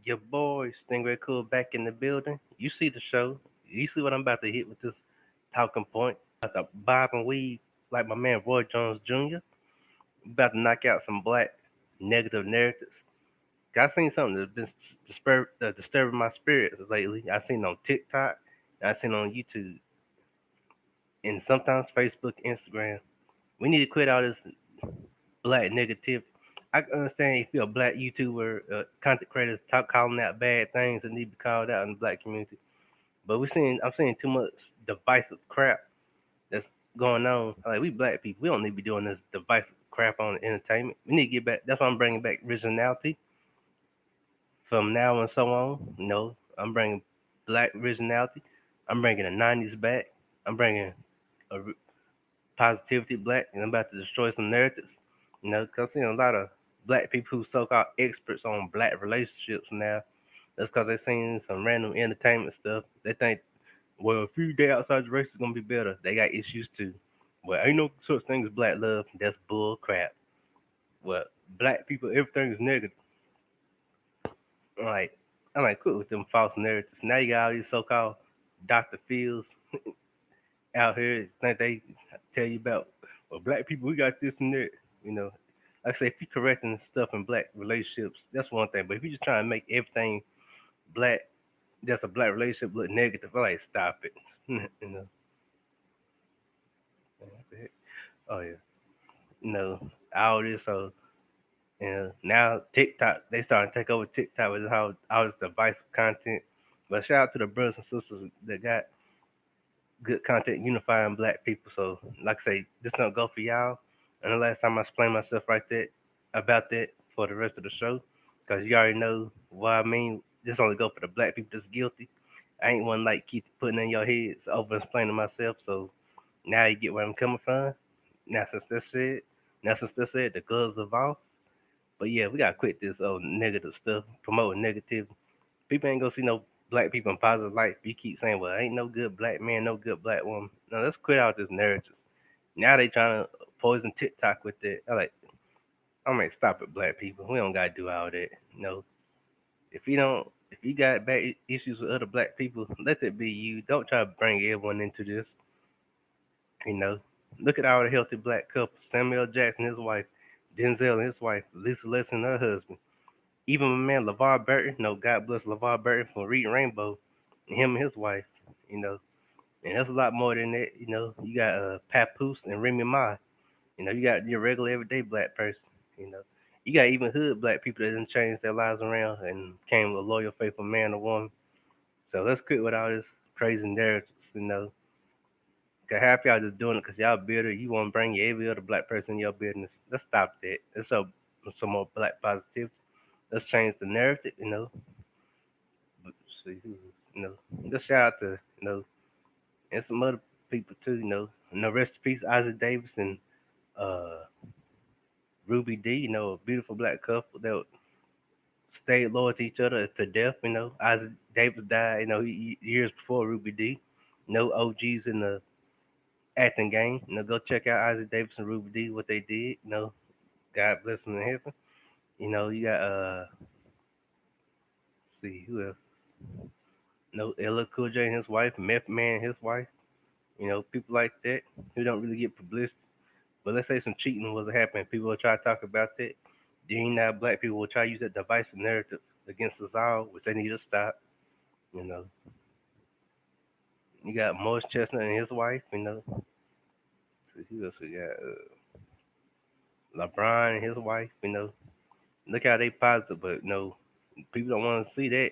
Your boy Stingray Cool back in the building. You see the show. You see what I'm about to hit with this talking point. About to bob and weave like my man Roy Jones Jr. About to knock out some black negative narratives. I seen something that's been disturbing my spirit lately. I seen on TikTok, I seen on YouTube, and sometimes Facebook, Instagram. We need to quit all this black negative. I can understand if you're a black YouTuber, content creators, talk calling out bad things that need to be called out in the black community. But I'm seeing too much divisive crap that's going on. Like we black people, we don't need to be doing this divisive crap on entertainment. We need to get back. That's why I'm bringing back originality from now and so on. No, I'm bringing black originality. I'm bringing the '90s back. I'm bringing a positivity black, and I'm about to destroy some narratives. Because a lot of black people who so-called experts on black relationships now. That's because they seen some random entertainment stuff. They think, well, if you date outside the race, it's gonna be better. They got issues too. Well, ain't no such thing as black love. That's bull crap. Well, black people, everything is negative. I'm like, I'm like, quit with them false narratives. Now you got all these so-called Dr. Phils out here think they tell you about, well, black people, we got this and that. You know, like I say, if you correcting stuff in black relationships, that's one thing. But if you just trying to make everything black, that's a black relationship look negative, I like stop it. you know, oh yeah, all this. So now TikTok, they starting to take over TikTok with how all this divisive content. But shout out to the brothers and sisters that got good content unifying black people. So, like I say, this don't go for y'all. And the last time I explained myself right there about that for the rest of the show, because you already know what I mean. This only go for the black people that's guilty. I ain't one like keep putting in your heads over explaining myself. So now you get where I'm coming from. Now since that's said, the gloves are off. But yeah, we gotta quit this negative stuff, promoting negativity. People ain't gonna see no black people in positive light. If you keep saying, well, ain't no good black man, no good black woman. No, let's quit out this narrative. Now they trying to poison TikTok with it. I'm like, stop it, black people. We don't gotta do all that. If you got bad issues with other black people, let it be you. Don't try to bring everyone into this. You know, look at all the healthy black couples: Samuel Jackson, his wife, Denzel and his wife, Lisa Leslie and her husband. Even my man LeVar Burton, God bless LeVar Burton for Reading Rainbow, him and his wife, you know. And there's a lot more than that, You got Papoose and Remy Ma, you got your regular everyday black person, you know. You got even hood black people that didn't change their lives around and became a loyal, faithful man or woman. So let's quit with all this crazy narratives. Cause half y'all just doing it because y'all bitter. You want to bring every other black person in your business. Let's stop that. Let's up some more black positivity. Let's change the narrative. See who, you know. Just shout out to and some other people too. Rest in peace, Isaac Davis and uh, Ruby D. A beautiful black couple that stayed loyal to each other to death. Isaac Davis died. Years before Ruby D. No OGs in the acting game. Go check out Isaac Davis and Ruby D. What they did. God bless them in heaven. You got see who else. No, Ella Cool J and his wife, Meth Man and his wife. People like that who don't really get publicity. But let's say some cheating was happening, people will try to talk about that. Then now black people will try to use that divisive narrative against us all, which they need to stop. You know, you got Morris Chestnut and his wife. So who else we got? LeBron and his wife. Look how they positive, but people don't want to see that.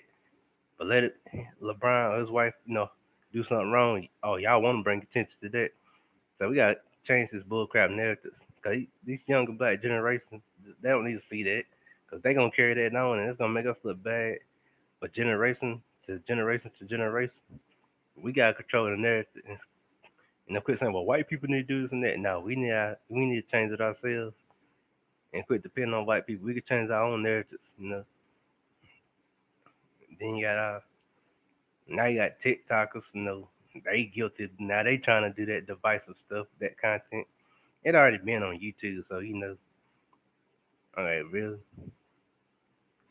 But let it, LeBron or his wife, do something wrong. Oh, y'all want to bring attention to that. So we got to change this bullcrap narrative. Because these younger black generations, they don't need to see that. Because they going to carry that on and it's going to make us look bad. But generation to generation to generation, we got to control the narrative. Quit saying, well, white people need to do this and that. No, we need to change it ourselves and quit depending on white people. We can change our own narratives. Then you got now you got TikTokers, they guilty. Now they trying to do that divisive stuff, that content. It already been on YouTube, so all right, really.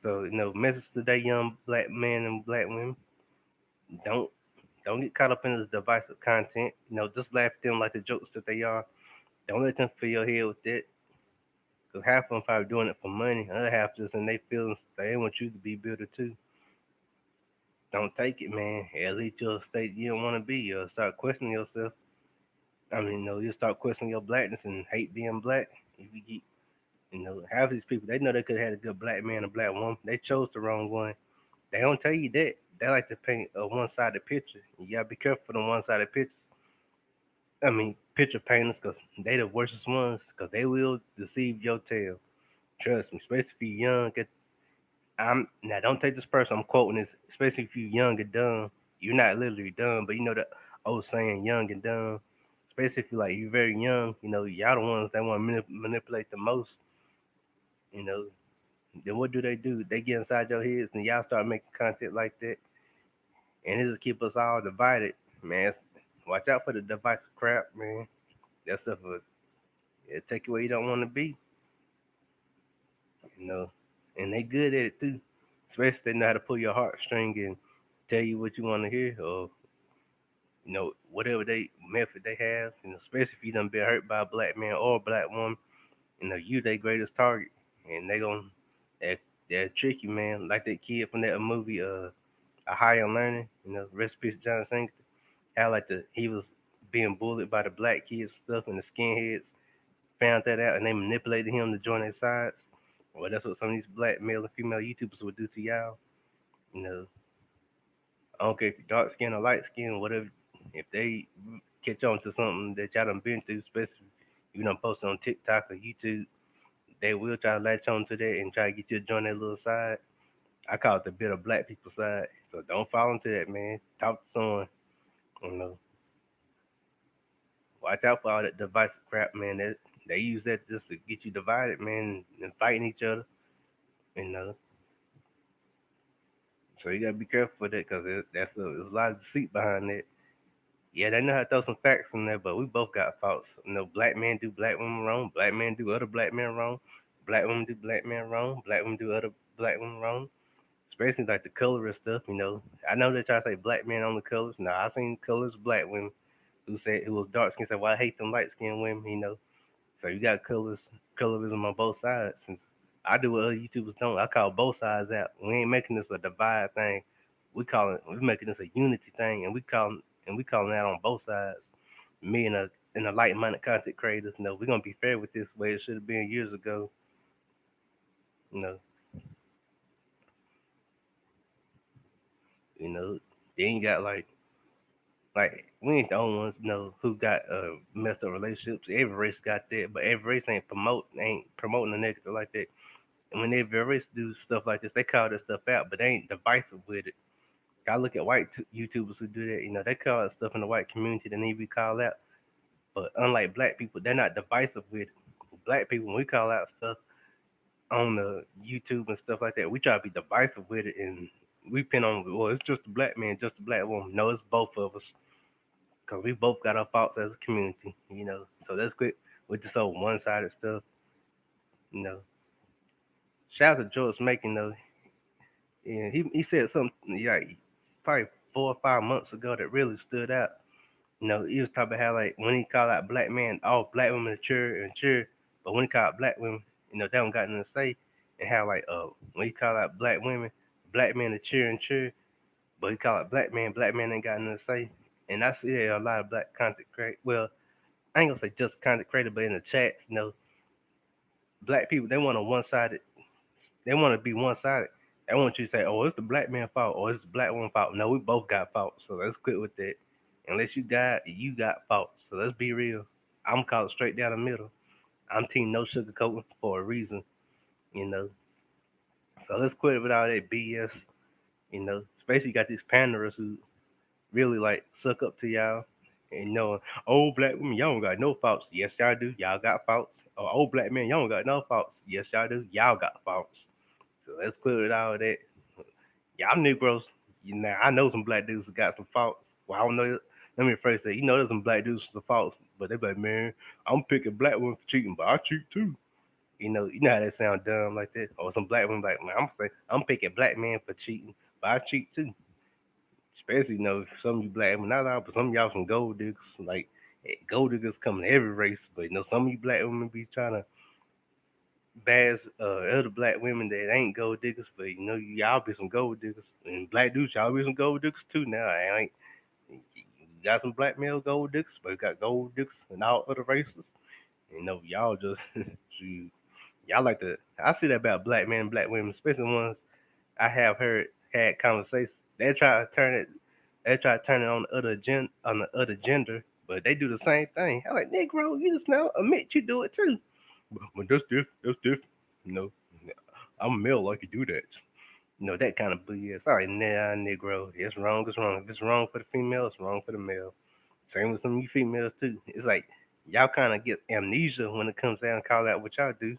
So, message to that young black men and black women, don't don't get caught up in this divisive content. Just laugh at them like the jokes that they are. Don't let them fill your head with that. Cause half of them probably doing it for money. Other half just in their feelings. They want you to be bitter too. Don't take it, man. At least you'll state you don't want to be. You'll start questioning yourself. I mean, you'll start questioning your blackness and hate being black. If you get, half of these people, they know they could have had a good black man or black woman. They chose the wrong one. They don't tell you that. They like to paint a one-sided picture. You gotta be careful for the one-sided pictures. I mean, picture painters, cause they the worstest ones, cause they will deceive your tale. Trust me, especially if you're young. I'm now don't take this person. I'm quoting this, especially if you're young and dumb. You're not literally dumb, but you know the old saying, young and dumb. Especially if you're very young. Y'all the ones that want to manipulate the most. You know, then what do? They get inside your heads and y'all start making content like that, and it just keep us all divided, man. Watch out for the divisive crap, man. That stuff will take you where you don't want to be, you know. And they good at it too, especially if they know how to pull your heartstring and tell you what you want to hear, or whatever they method they have. Especially if you done been hurt by a black man or a black woman, you their greatest target, and they they'll trick you, man. Like that kid from that movie, A Higher Learning. Rest in peace, John Singleton. How like he was being bullied by the black kids stuff, and the skinheads found that out, and they manipulated him to join their sides. Well, that's what some of these black male and female YouTubers would do to y'all. You know, I don't care if you're dark skin or light skin, whatever. If they catch on to something that y'all done been through, especially if you done posted on TikTok or YouTube, they will try to latch on to that and try to get you to join their little side. I call it the bitter black people side. So don't fall into that, man. Talk to someone. You know, watch out for all that divisive crap, man. They use that just to get you divided, man, and fighting each other. You know, so you gotta be careful with that because there's a lot of deceit behind that. Yeah, they know how to throw some facts in there, but we both got faults. Black men do black women wrong. Black men do other black men wrong. Black women do black men wrong. Black women do other black women wrong. Especially like the colorist stuff. I know they try to say black men on the colors. No, I seen colors black women who was dark skinned said, "Well, I hate them light skinned women." So you got colorism on both sides. Since I do what other YouTubers don't, I call both sides out. We ain't making this a divide thing. We're making this a unity thing, and we calling that on both sides. Me and the like-minded content creators, we're gonna be fair with this way it should have been years ago. You know, you know. Then you got like we ain't the only ones who got messed up relationships. Every race got that, but every race ain't promoting the negative like that. And when every race do stuff like this, they call this stuff out, but they ain't divisive with it. I look at white YouTubers who do that. They call it stuff in the white community that need to be called out. But unlike black people, they're not divisive with it. Black people, when we call out stuff on the YouTube and stuff like that, we try to be divisive with it, and we pin on, well, it's just a black man, just a black woman. No, it's both of us, because we both got our faults as a community. So let's quit with this old one-sided stuff. You know, shout out to George Making though. Yeah, he said something like probably 4 or 5 months ago that really stood out. He was talking about how like when he called out black men, all black women are cheer, but when he called out black women, they don't got nothing to say. And how like when he called out black women, black men are cheer, but he called out black men ain't got nothing to say. And I see that a lot of black content creators. Well, I ain't gonna say just content creator, but in the chats, black people they want a one sided. They want to be one sided. They want you to say, "Oh, it's the black man's fault," or "It's the black woman's fault." No, we both got faults, so let's quit with that. Unless you got faults. So let's be real. I'm called straight down the middle. I'm team no sugarcoating for a reason, you know. So let's quit with all that BS, Especially you got these panderers who really like suck up to y'all and knowing, oh black women, y'all don't got no faults. Yes, y'all do. Y'all got faults. Or oh black men, y'all don't got no faults. Yes, y'all do. Y'all got faults. So let's quit with all that. Y'all Negroes, I know some black dudes who got some faults. Well, I don't know. Let me rephrase that. There's some black dudes with some faults, but they be like, man, I'm picking black women for cheating, but I cheat too. You know how that sound dumb like that. Or some black women like, man, I'm picking black men for cheating, but I cheat too. Especially if some of you black women, not all, but some of y'all some gold diggers. Like gold diggers come in every race, but some of you black women be trying to bash other black women that ain't gold diggers, but y'all be some gold diggers, and black dudes y'all be some gold diggers too. Now, I ain't. You got some black male gold diggers, but you got gold diggers and all other races. Y'all just you, y'all like to. I see that about black men and black women, especially ones I have heard had conversations. They try to turn it. They try to turn it on the other gender, but they do the same thing. I'm like, Negro, you just now admit you do it too. But that's different. That's different. You know, I'm a male. I can do that. That kind of BS. Sorry, nah, Negro. It's wrong. It's wrong. If it's wrong for the female, it's wrong for the male. Same with some of you females too. It's like y'all kind of get amnesia when it comes down and call out what y'all do.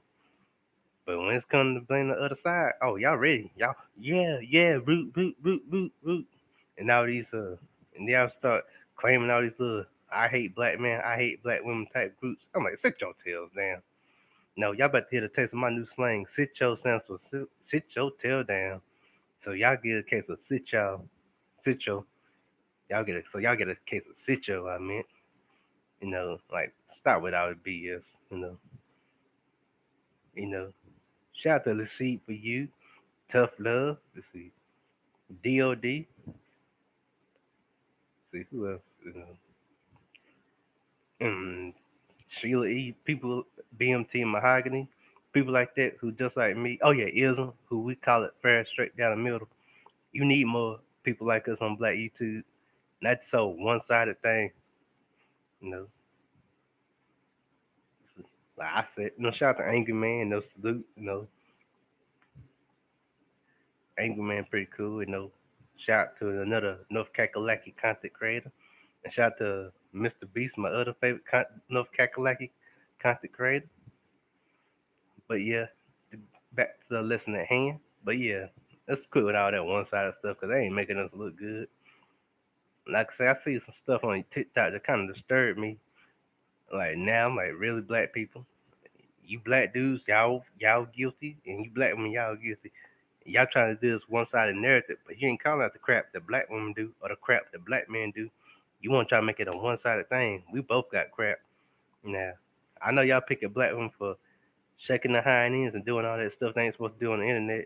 But when it's coming to blame the other side, oh y'all ready? Y'all yeah, root. And now and y'all start claiming all these little I hate black men, I hate black women type groups. I'm like, sit your tails down. No, y'all about to hear the taste of my new slang. Sit your stands for sit your tail down. So y'all get a case of sit your y'all get a case of sit your I meant. Like stop with all the BS. You know. Shout out to Lassie for you. Tough love. Let's see. DOD. See who else? Mm, Sheila E. People, BMT Mahogany. People like that who just like me. Oh yeah, Ism, who we call it fair straight down the middle. You need more people like us on Black YouTube. Not so one sided thing. You know, like I said, shout out to Angry Man. No salute. Angry Man pretty cool. Shout out to another North Kakalaki content creator. And shout out to Mr. Beast, my other favorite North Kakalaki content creator. But yeah, back to the lesson at hand. But yeah, let's quit with all that one sided stuff because they ain't making us look good. Like I say, I see some stuff on TikTok that kind of disturbed me. Like now, I'm like, really, black people, you black dudes, y'all guilty, and you black women, y'all guilty. Y'all trying to do this one sided narrative, but you ain't calling out the crap that black women do or the crap that black men do. You want to try to make it a one sided thing. We both got crap. Now, I know y'all picking black women for shaking the hind ends and doing all that stuff they ain't supposed to do on the internet.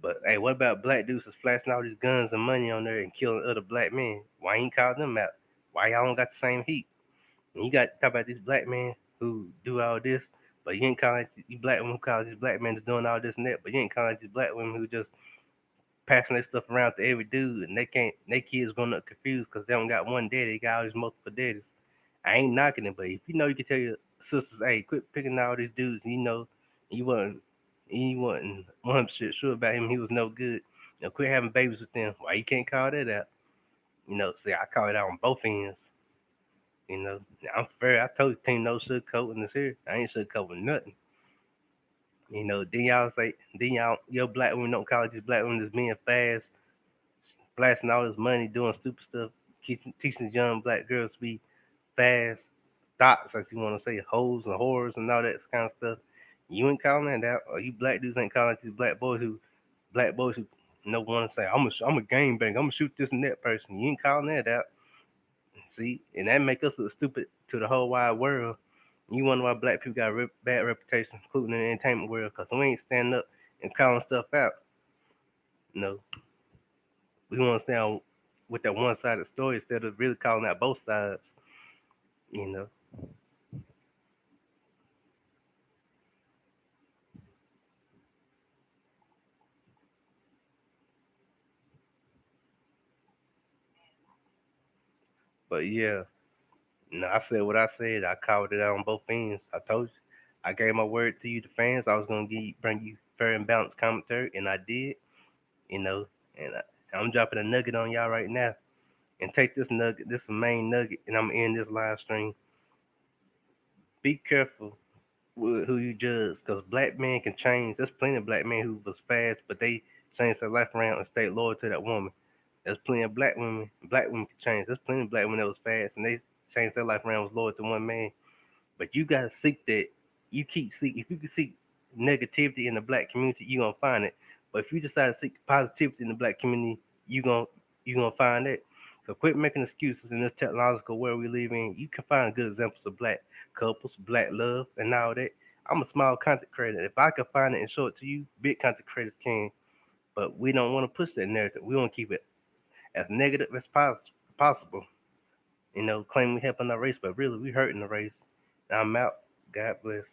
But hey, what about black dudes that's flashing all these guns and money on there and killing other black men? Why ain't calling them out? Why y'all don't got the same heat? And you got to talk about these black men who do all this, but you ain't calling you black women who call these black men that's doing all this and that, but you ain't calling these black women who just passing their stuff around to every dude and they can't, they kids going up confused because they don't got one daddy, they got all these multiple daddies. I ain't knocking it, but if you can tell your sisters, hey, quit picking all these dudes, and you wasn't, you wasn't 100% sure about him, he was no good. Quit having babies with them. Why you can't call that out? See, I call it out on both ends. I'm fair. I told you, team no sugarcoat in this here. I ain't sugarcoating nothing. Then y'all say, then your black women don't call these black women that's being fast, flashing all this money, doing stupid stuff, teaching young black girls to be fast thoughts, as you want to say, hoes and whores and all that kind of stuff. You ain't calling that out, or you black dudes ain't calling these black boys who no want to say, I'm a gang bang, I'm gonna shoot this and that person. You ain't calling that out. See, and that make us look stupid to the whole wide world. You wonder why black people got a bad reputation, including in the entertainment world, because we ain't standing up and calling stuff out. You know, we want to stand with that one-sided story instead of really calling out both sides. You know. But yeah, I said what I said. I called it out on both ends. I told you. I gave my word to you, the fans. I was gonna bring you fair and balanced commentary, and I did. You know, and I'm dropping a nugget on y'all right now. And take this nugget. This is the main nugget, and I'm gonna end this live stream. Be careful with who you judge, because black men can change. There's plenty of black men who was fast, but they changed their life around and stayed loyal to that woman. There's plenty of black women. Black women can change. There's plenty of black women that was fast and they changed their life around, was loyal to one man. But you gotta seek that. you keep seek if you can seek negativity in the black community, you're gonna find it. But if you decide to seek positivity in the black community, you gonna find it. So quit making excuses in this technological world we live in. You can find good examples of black couples, black love, and all that. I'm a small content creator. If I can find it and show it to you, big content creators can. But we don't want to push that narrative. We want to keep it as negative as possible. Claim we helping our race, but really we hurting the race. I'm out. God bless.